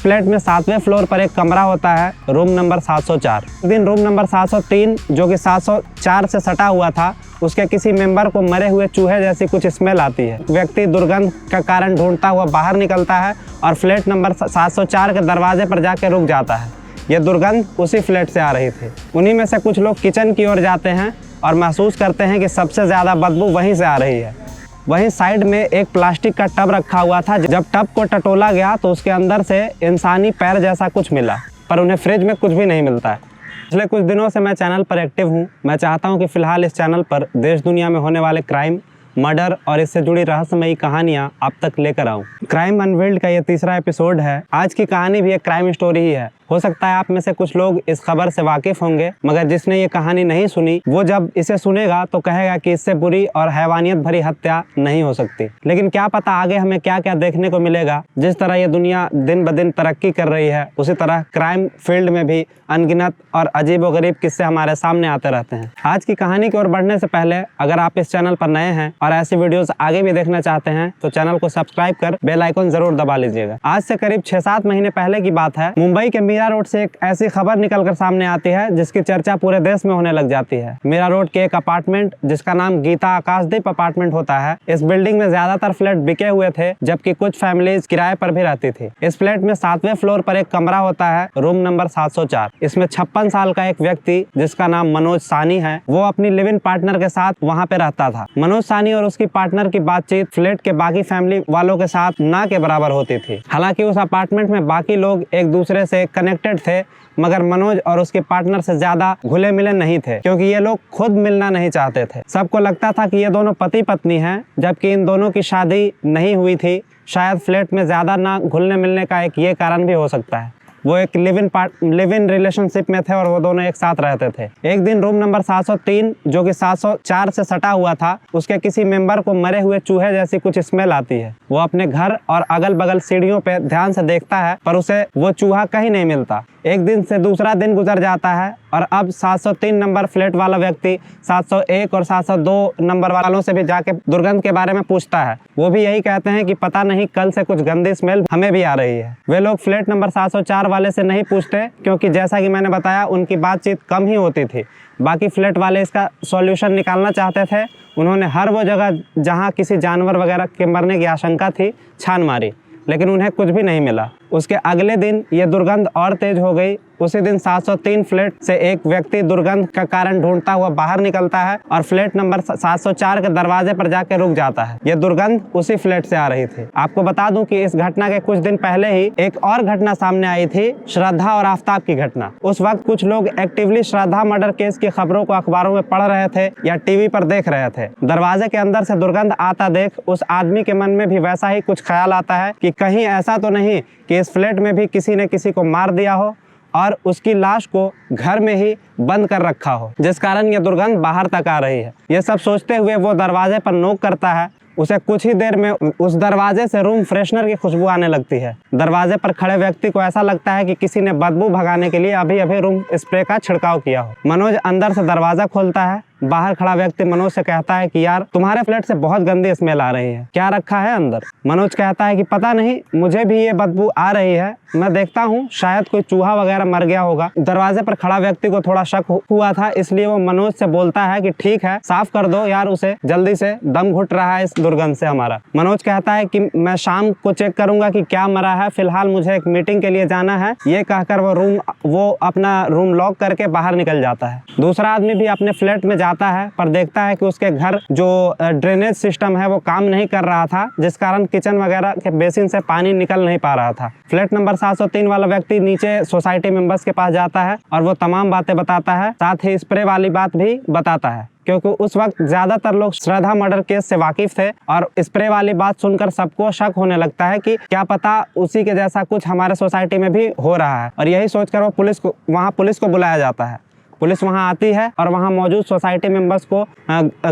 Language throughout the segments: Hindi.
फ्लैट में 7वें फ्लोर पर एक कमरा होता है, रूम नंबर 704। एक दिन रूम नंबर 703 जो कि 704 से सटा हुआ था, उसके किसी मेंबर को मरे हुए चूहे जैसी कुछ स्मेल आती है। व्यक्ति दुर्गंध का कारण ढूंढता हुआ बाहर निकलता है और फ्लैट नंबर 704 के दरवाजे पर जाकर रुक जाता है। यह दुर्गंध उसी फ्लैट से आ रही थी। उन्हीं में से कुछ लोग किचन की ओर जाते हैं और महसूस करते हैं कि सबसे ज़्यादा बदबू वहीं से आ रही है। वहीं साइड में एक प्लास्टिक का टब रखा हुआ था। जब टब को टटोला गया तो उसके अंदर से इंसानी पैर जैसा कुछ मिला, पर उन्हें फ्रिज में कुछ भी नहीं मिलता है। पिछले कुछ दिनों से मैं चैनल पर एक्टिव हूँ। मैं चाहता हूँ कि फ़िलहाल इस चैनल पर देश दुनिया में होने वाले क्राइम, मर्डर और इससे जुड़ी रहस्यमयी कहानियाँ आप तक लेकर आऊँ। क्राइम अनवील्ड का ये तीसरा एपिसोड है। आज की कहानी भी एक क्राइम स्टोरी ही है। हो सकता है आप में से कुछ लोग इस खबर से वाकिफ होंगे, मगर जिसने ये कहानी नहीं सुनी वो जब इसे सुनेगा तो कहेगा कि इससे बुरी और हैवानियत भरी हत्या नहीं हो सकती। लेकिन क्या पता आगे हमें क्या क्या देखने को मिलेगा। जिस तरह ये दुनिया दिन ब दिन तरक्की कर रही है, उसी तरह क्राइम फील्ड में भी अनगिनत और अजीबोगरीब किस्से हमारे सामने आते रहते हैं। आज की कहानी की ओर बढ़ने से पहले अगर आप इस चैनल पर नए हैं और ऐसी वीडियोस आगे भी देखना चाहते हैं तो चैनल को सब्सक्राइब कर बेल आइकन जरूर दबा लीजिएगा। आज से करीब 6-7 महीने पहले की बात है। मुंबई के मीरा रोड से एक ऐसी खबर निकलकर सामने आती है जिसकी चर्चा पूरे देश में होने लग जाती है। मीरा रोड के एक अपार्टमेंट जिसका नाम गीता आकाशदीप अपार्टमेंट होता है, इस बिल्डिंग में ज्यादातर फ्लैट बिके हुए थे, जबकि कुछ फैमिलीज किराए पर भी रहती थी। इस फ्लैट में 7वें फ्लोर पर एक कमरा होता है, रूम नंबर 704। इसमें 56 साल का एक व्यक्ति जिसका नाम मनोज सानी है, वो अपनी लिव इन पार्टनर के साथ वहाँ पे रहता था। मनोज सानी और उसकी पार्टनर की बातचीत फ्लैट के बाकी फैमिली वालों के साथ ना के बराबर होती थी। हालांकि उस अपार्टमेंट में बाकी लोग एक दूसरे से कनेक्टेड थे, मगर मनोज और उसके पार्टनर से ज्यादा घुले मिले नहीं थे, क्योंकि ये लोग खुद मिलना नहीं चाहते थे। सबको लगता था कि ये दोनों पति पत्नी हैं, जबकि इन दोनों की शादी नहीं हुई थी। शायद फ्लैट में ज्यादा ना घुलने मिलने का एक ये कारण भी हो सकता है। वो एक लिव इन रिलेशनशिप में थे और वो दोनों एक साथ रहते थे। एक दिन रूम नंबर 703 जो कि 704 से सटा हुआ था, उसके किसी मेंबर को मरे हुए चूहे जैसी कुछ स्मेल आती है। वो अपने घर और अगल बगल सीढ़ियों पे ध्यान से देखता है, पर उसे वो चूहा कहीं नहीं मिलता। एक दिन से दूसरा दिन गुजर जाता है और अब 703 नंबर फ्लैट वाला व्यक्ति 701 और 702 नंबर वालों से भी जाके दुर्गंध के बारे में पूछता है। वो भी यही कहते हैं कि पता नहीं कल से कुछ गंदी स्मेल हमें भी आ रही है। वे लोग फ्लैट नंबर 704 वाले से नहीं पूछते, क्योंकि जैसा कि मैंने बताया उनकी बातचीत कम ही होती थी। बाकी फ्लैट वाले इसका सॉल्यूशन निकालना चाहते थे। उन्होंने हर वो जगह जहाँ किसी जानवर वगैरह के मरने की आशंका थी छान मारी, लेकिन उन्हें कुछ भी नहीं मिला। उसके अगले दिन ये दुर्गंध और तेज हो गई। उसी दिन 703 फ्लैट से एक व्यक्ति दुर्गंध का कारण ढूंढता हुआ बाहर निकलता है और फ्लैट नंबर 704 के दरवाजे पर जाकर रुक जाता है। ये दुर्गंध उसी फ्लैट से आ रही थी। आपको बता दूं कि इस घटना के कुछ दिन पहले ही एक और घटना सामने आई थी, श्रद्धा और आफताब की घटना। उस वक्त कुछ लोग एक्टिवली श्रद्धा मर्डर केस की खबरों को अखबारों में पढ़ रहे थे या टीवी पर देख रहे थे। दरवाजे के अंदर से दुर्गंध आता देख उस आदमी के मन में भी वैसा ही कुछ ख्याल आता है कि कहीं ऐसा तो नहीं कि इस फ्लैट में भी किसी ने किसी को मार दिया हो और उसकी लाश को घर में ही बंद कर रखा हो, जिस कारण ये दुर्गंध बाहर तक आ रही है। ये सब सोचते हुए वो दरवाजे पर नॉक करता है। उसे कुछ ही देर में उस दरवाजे से रूम फ्रेशनर की खुशबू आने लगती है। दरवाजे पर खड़े व्यक्ति को ऐसा लगता है कि किसी ने बदबू भगाने के लिए अभी अभी रूम स्प्रे का छिड़काव किया हो। मनोज अंदर से दरवाजा खोलता है। बाहर खड़ा व्यक्ति मनोज से कहता है कि यार तुम्हारे फ्लैट से बहुत गंदी स्मेल आ रही है, क्या रखा है अंदर? मनोज कहता है कि पता नहीं, मुझे भी ये बदबू आ रही है, मैं देखता हूँ, शायद कोई चूहा वगैरह मर गया होगा। दरवाजे पर खड़ा व्यक्ति को थोड़ा शक हुआ था, इसलिए वो मनोज से बोलता है कि ठीक है, साफ कर दो यार उसे, जल्दी से, दम घुट रहा है इस दुर्गंध से हमारा। मनोज कहता है कि मैं शाम को चेक करूंगा कि क्या मरा है, फिलहाल मुझे एक मीटिंग के लिए जाना है। ये कहकर वो अपना रूम लॉक करके बाहर निकल जाता है। दूसरा आदमी भी अपने फ्लैट में जाता है, पर देखता है कि उसके घर जो ड्रेनेज सिस्टम है वो काम नहीं कर रहा था, जिस कारण किचन वगैरह के बेसिन से पानी निकल नहीं पा रहा था। फ्लैट नंबर 703 वाला व्यक्ति नीचे सोसाइटी मेंबर्स के पास जाता है और वो तमाम बातें बताता है, साथ ही स्प्रे वाली बात भी बताता है, क्योंकि उस वक्त ज्यादातर लोग श्रद्धा मर्डर केस से वाकिफ थे और स्प्रे वाली बात सुनकर सबको शक होने लगता है कि क्या पता उसी के जैसा कुछ हमारे सोसाइटी में भी हो रहा है। और यही सोचकर वो पुलिस को बुलाया जाता है। पुलिस वहां आती है और वहां मौजूद सोसाइटी मेंबर्स को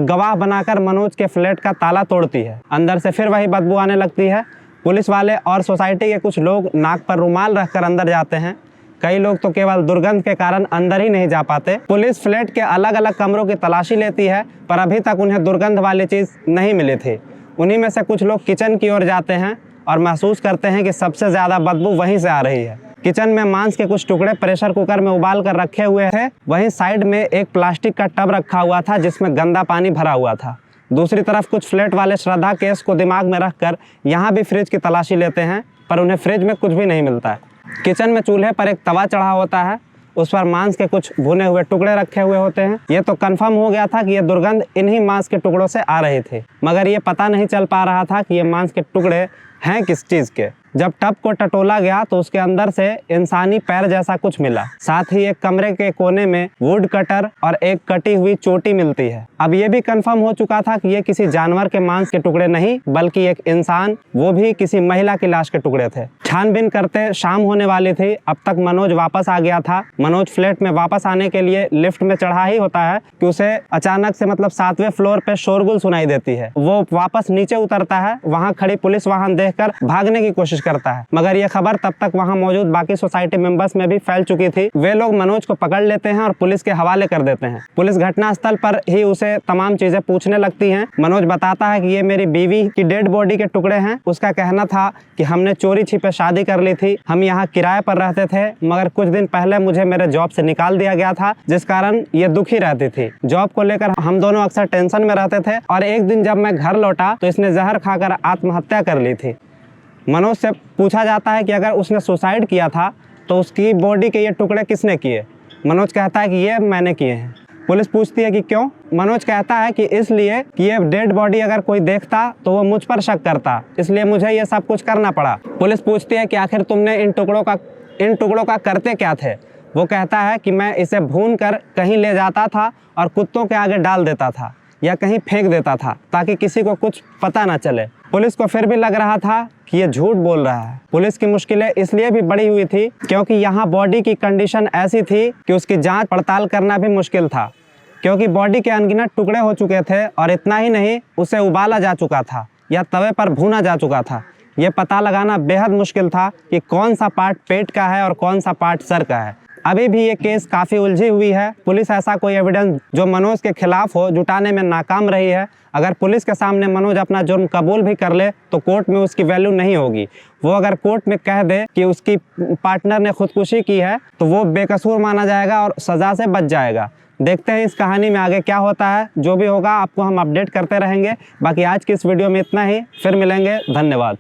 गवाह बनाकर मनोज के फ्लैट का ताला तोड़ती है। अंदर से फिर वही बदबू आने लगती है। पुलिस वाले और सोसाइटी के कुछ लोग नाक पर रुमाल रखकर अंदर जाते हैं। कई लोग तो केवल दुर्गंध के कारण अंदर ही नहीं जा पाते। पुलिस फ्लैट के अलग अलग कमरों की तलाशी लेती है, पर अभी तक उन्हें दुर्गंध वाली चीज नहीं मिली थी। उन्हीं में से कुछ लोग किचन की ओर जाते हैं और महसूस करते हैं कि सबसे ज़्यादा बदबू वहीं से आ रही है। किचन में मांस के कुछ टुकड़े प्रेशर कुकर में उबाल कर रखे हुए थे। वहीं साइड में एक प्लास्टिक का टब रखा हुआ था जिसमें गंदा पानी भरा हुआ था। दूसरी तरफ कुछ फ्लैट वाले श्रद्धा केस को दिमाग में रखकर यहाँ भी फ्रिज की तलाशी लेते हैं, पर उन्हें फ्रिज में कुछ भी नहीं मिलता है। किचन में चूल्हे पर एक तवा चढ़ा होता है, उस पर मांस के कुछ भुने हुए टुकड़े रखे हुए होते हैं। ये तो कंफर्म हो गया था कि ये दुर्गंध इन्हीं मांस के टुकड़ों से आ रही थी, मगर ये पता नहीं चल पा रहा था कि ये मांस के टुकड़े हैं किस चीज़ के। जब टब को टटोला गया तो उसके अंदर से इंसानी पैर जैसा कुछ मिला। साथ ही एक कमरे के कोने में वुड कटर और एक कटी हुई चोटी मिलती है। अब ये भी कंफर्म हो चुका था कि ये किसी जानवर के मांस के टुकड़े नहीं बल्कि एक इंसान, वो भी किसी महिला की लाश के टुकड़े थे। छानबीन करते शाम होने वाली थी। अब तक मनोज वापस आ गया था। मनोज फ्लैट में वापस आने के लिए लिफ्ट में चढ़ा ही होता है कि उसे अचानक से 7वें फ्लोर पे शोरगुल सुनाई देती है। वो वापस नीचे उतरता है। वहाँ खड़ी पुलिस वाहन देखकर भागने की कोशिश करता है, मगर यह खबर तब तक वहां मौजूद बाकी सोसाइटी मेंबर्स में भी फैल चुकी थी। वे लोग मनोज को पकड़ लेते हैं और पुलिस के हवाले कर देते हैं। पुलिस घटनास्थल पर ही उसे तमाम चीजें पूछने लगती हैं। मनोज बताता है कि ये मेरी बीवी की डेड बॉडी के टुकड़े हैं। उसका कहना था कि हमने चोरी छिपे शादी कर ली थी, हम यहाँ किराए पर रहते थे, मगर कुछ दिन पहले मुझे मेरे जॉब से निकाल दिया गया था, जिस कारण ये दुखी रहती थी। जॉब को लेकर हम दोनों अक्सर टेंशन में रहते थे और एक दिन जब मैं घर लौटा तो इसने जहर खाकर आत्महत्या कर ली थी। मनोज से पूछा जाता है कि अगर उसने सुसाइड किया था तो उसकी बॉडी के ये टुकड़े किसने किए। मनोज कहता है कि ये मैंने किए हैं। पुलिस पूछती है कि क्यों। मनोज कहता है कि इसलिए कि ये डेड बॉडी अगर कोई देखता तो वो मुझ पर शक करता, इसलिए मुझे ये सब कुछ करना पड़ा। पुलिस पूछती है कि आखिर तुमने इन टुकड़ों का करते क्या थे। वो कहता है कि मैं इसे भून कर कहीं ले जाता था और कुत्तों के आगे डाल देता था या कहीं फेंक देता था ताकि किसी को कुछ पता ना चले। पुलिस को फिर भी लग रहा था कि ये झूठ बोल रहा है। पुलिस की मुश्किलें इसलिए भी बढ़ी हुई थी क्योंकि यहाँ बॉडी की कंडीशन ऐसी थी कि उसकी जांच पड़ताल करना भी मुश्किल था, क्योंकि बॉडी के अनगिनत टुकड़े हो चुके थे और इतना ही नहीं, उसे उबाला जा चुका था या तवे पर भूना जा चुका था। ये पता लगाना बेहद मुश्किल था कि कौन सा पार्ट पेट का है और कौन सा पार्ट सर का है। अभी भी ये केस काफ़ी उलझी हुई है। पुलिस ऐसा कोई एविडेंस जो मनोज के खिलाफ हो जुटाने में नाकाम रही है। अगर पुलिस के सामने मनोज अपना जुर्म कबूल भी कर ले तो कोर्ट में उसकी वैल्यू नहीं होगी। वो अगर कोर्ट में कह दे कि उसकी पार्टनर ने खुदकुशी की है तो वो बेकसूर माना जाएगा और सज़ा से बच जाएगा। देखते हैं इस कहानी में आगे क्या होता है। जो भी होगा आपको हम अपडेट करते रहेंगे। बाकी आज की इस वीडियो में इतना ही, फिर मिलेंगे। धन्यवाद।